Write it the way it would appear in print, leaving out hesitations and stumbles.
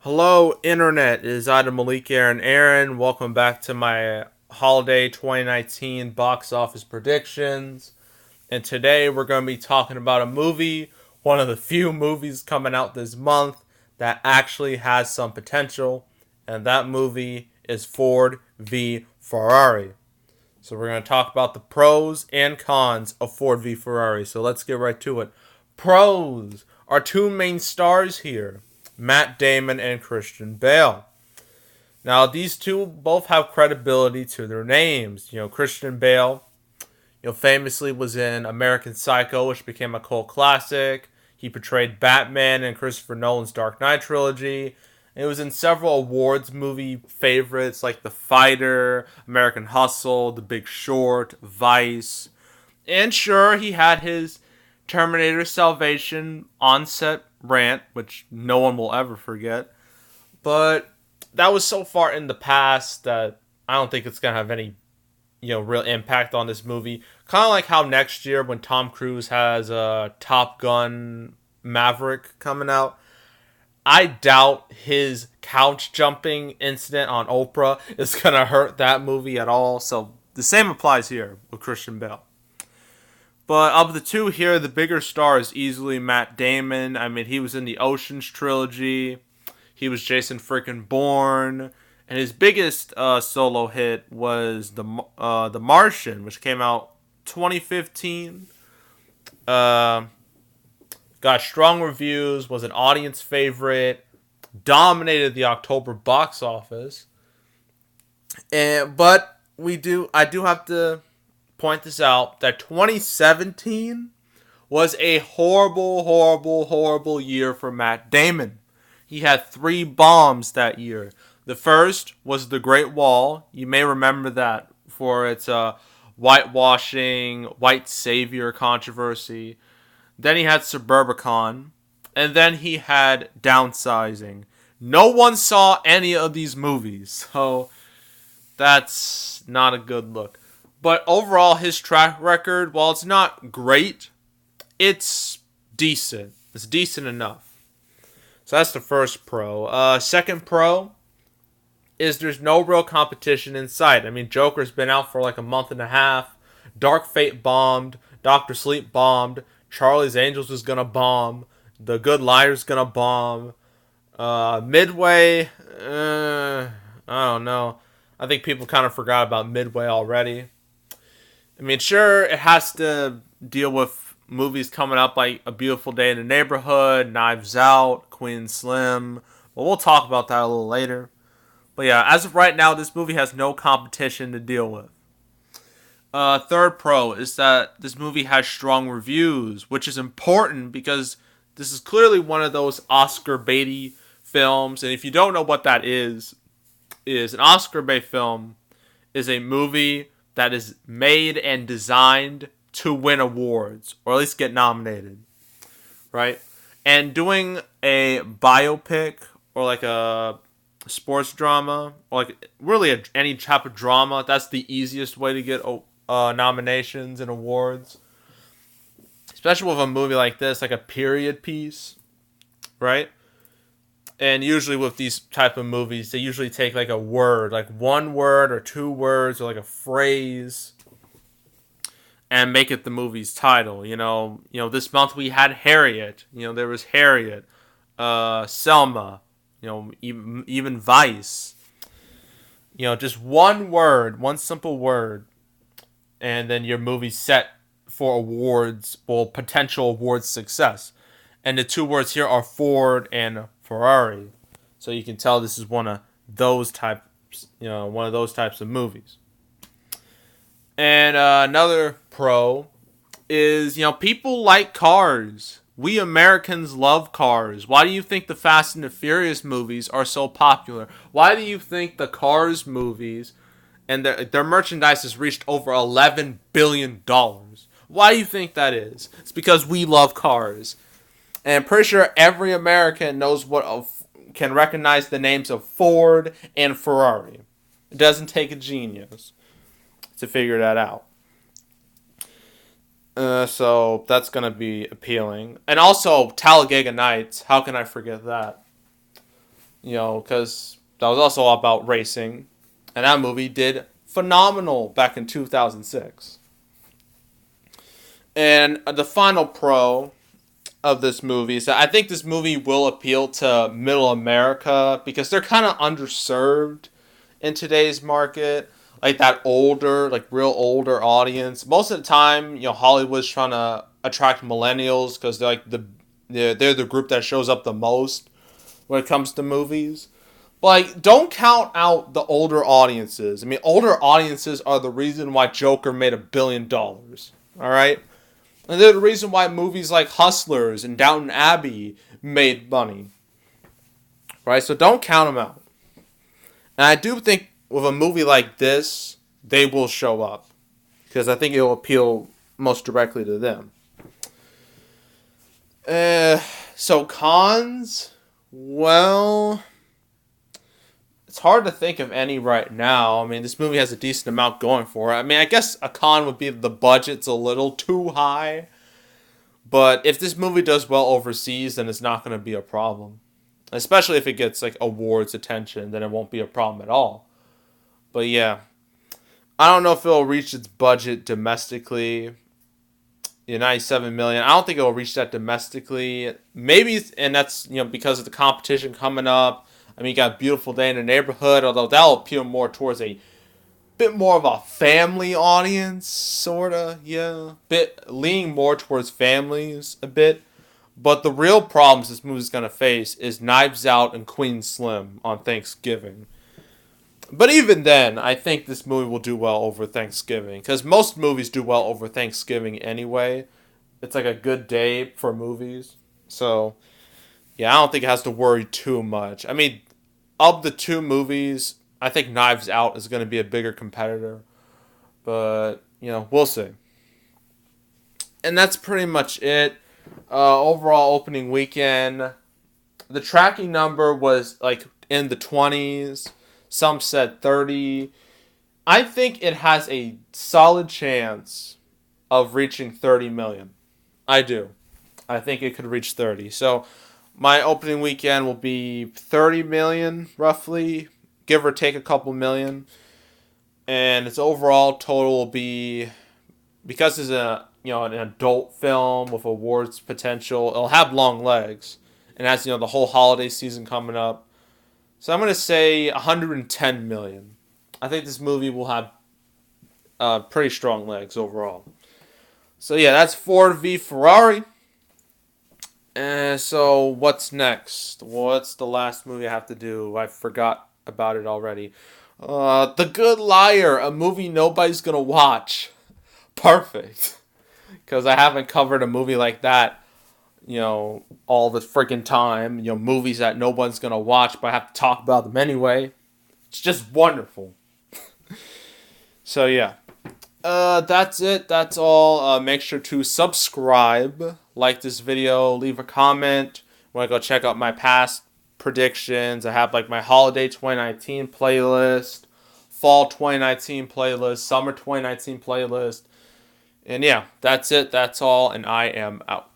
Hello, Internet. It is Adam Malik Aaron Aaron. Welcome back to my holiday 2019 box office predictions. And today we're going to be talking about a movie, one of the few movies coming out this month that actually has some potential. And that movie is Ford v Ferrari. So we're going to talk about the pros and cons of Ford v Ferrari. So let's get right to it. Pros. Our two main stars here, Matt Damon and Christian Bale. Now, these two both have credibility to their names. Christian Bale, famously was in American Psycho, which became a cult classic. He portrayed Batman in Christopher Nolan's Dark Knight trilogy. It was in several awards movie favorites like The Fighter, American Hustle, The Big Short, Vice. And sure, he had his Terminator Salvation on-set rant, which no one will ever forget. But that was so far in the past that I don't think it's going to have any real impact on this movie. Kind of like how next year when Tom Cruise has Top Gun Maverick coming out, I doubt his couch jumping incident on Oprah is going to hurt that movie at all. So the same applies here with Christian Bale. But of the two here, the bigger star is easily Matt Damon. I mean, he was in the Ocean's trilogy. He was Jason freaking Bourne. And his biggest solo hit was the Martian, which came out 2015. Got strong reviews, was an audience favorite, dominated the October box office. But I do have to point this out that 2017 was a horrible, horrible, horrible year for Matt Damon. He had 3 bombs that year. The first was The Great Wall. You may remember that for its whitewashing, white savior controversy. Then he had Suburbicon. And then he had Downsizing. No one saw any of these movies. So that's not a good look. But overall, his track record, while it's not great, it's decent. It's decent enough. So that's the first pro. Second pro is there's no real competition in sight. I mean, Joker's been out for like a month and a half. Dark Fate bombed. Doctor Sleep bombed. Charlie's Angels is gonna bomb. The Good Liar's gonna bomb. Midway, I don't know. I think people kind of forgot about Midway already. I mean, sure, it has to deal with movies coming up like A Beautiful Day in the Neighborhood, Knives Out, Queen Slim. Well, we'll talk about that a little later. But yeah, as of right now, this movie has no competition to deal with. Third pro is that this movie has strong reviews, which is important because this is clearly one of those Oscar baity films. And if you don't know what that is an Oscar bait film is a movie that is made and designed to win awards, or at least get nominated, right? And doing a biopic or like a sports drama, or like really any type of drama, that's the easiest way to get nominations and awards. Especially with a movie like this, like a period piece, right? And usually with these type of movies, they usually take like a word, like one word or 2 words or like a phrase, and make it the movie's title. This month we had Harriet. There was Harriet, Selma. Even Vice. Just one word, one simple word, and then your movie's set for awards, well, potential awards success. And the 2 words here are Ford and Ferrari. So you can tell this is one of those types, one of those types of movies. And another pro is, people like cars. We Americans love cars. Why do you think the Fast and the Furious movies are so popular? Why do you think the Cars movies and their merchandise has reached over $11 billion? Why do you think that is? It's because we love cars. And I'm pretty sure every American can recognize the names of Ford and Ferrari. It doesn't take a genius to figure that out. So that's going to be appealing. And also, Talladega Nights. How can I forget that? because that was also all about racing. And that movie did phenomenal back in 2006. And the final pro of this movie is that I think this movie will appeal to middle America because they're kind of underserved in today's market. Like that older, like real older audience. Most of the time, Hollywood's trying to attract millennials because they're like they're the group that shows up the most when it comes to movies. But like, don't count out the older audiences. I mean, older audiences are the reason why Joker made $1 billion. All right, and they're the reason why movies like Hustlers and Downton Abbey made money. Right, so don't count them out. And I do think with a movie like this, they will show up because I think it will appeal most directly to them. So cons, well, it's hard to think of any right now. I mean, this movie has a decent amount going for it. I mean, I guess a con would be the budget's a little too high. But if this movie does well overseas, then it's not going to be a problem. Especially if it gets like awards attention, then it won't be a problem at all. But yeah, I don't know if it'll reach its budget domestically. 97 million. I don't think it'll reach that domestically. Maybe, and that's because of the competition coming up. I mean, you got Beautiful Day in the Neighborhood, although that'll appeal more towards a bit more of a family audience, sorta. Yeah, bit leaning more towards families a bit. But the real problems this movie's gonna face is Knives Out and Queen Slim on Thanksgiving. But even then, I think this movie will do well over Thanksgiving. Because most movies do well over Thanksgiving anyway. It's like a good day for movies. So, yeah, I don't think it has to worry too much. I mean, of the two movies, I think Knives Out is going to be a bigger competitor. But, we'll see. And that's pretty much it. Overall opening weekend, the tracking number was like in the 20s. Some said 30. I think it has a solid chance of reaching 30 million. I do. I think it could reach 30. So my opening weekend will be 30 million, roughly, give or take a couple million. And its overall total will be, because it's an adult film with awards potential, it'll have long legs. And has, the whole holiday season coming up. So I'm going to say 110 million. I think this movie will have pretty strong legs overall. So yeah, that's Ford v Ferrari. And so what's next? What's the last movie I have to do? I forgot about it already. The Good Liar, a movie nobody's going to watch. Perfect. Because I haven't covered a movie like that all the freaking time. Movies that no one's going to watch, but I have to talk about them anyway. It's just wonderful. So, yeah. That's it. That's all. Make sure to subscribe, like this video, leave a comment. Want to go check out my past predictions. I have like my holiday 2019 playlist, fall 2019 playlist, summer 2019 playlist. And yeah, that's it. That's all. And I am out.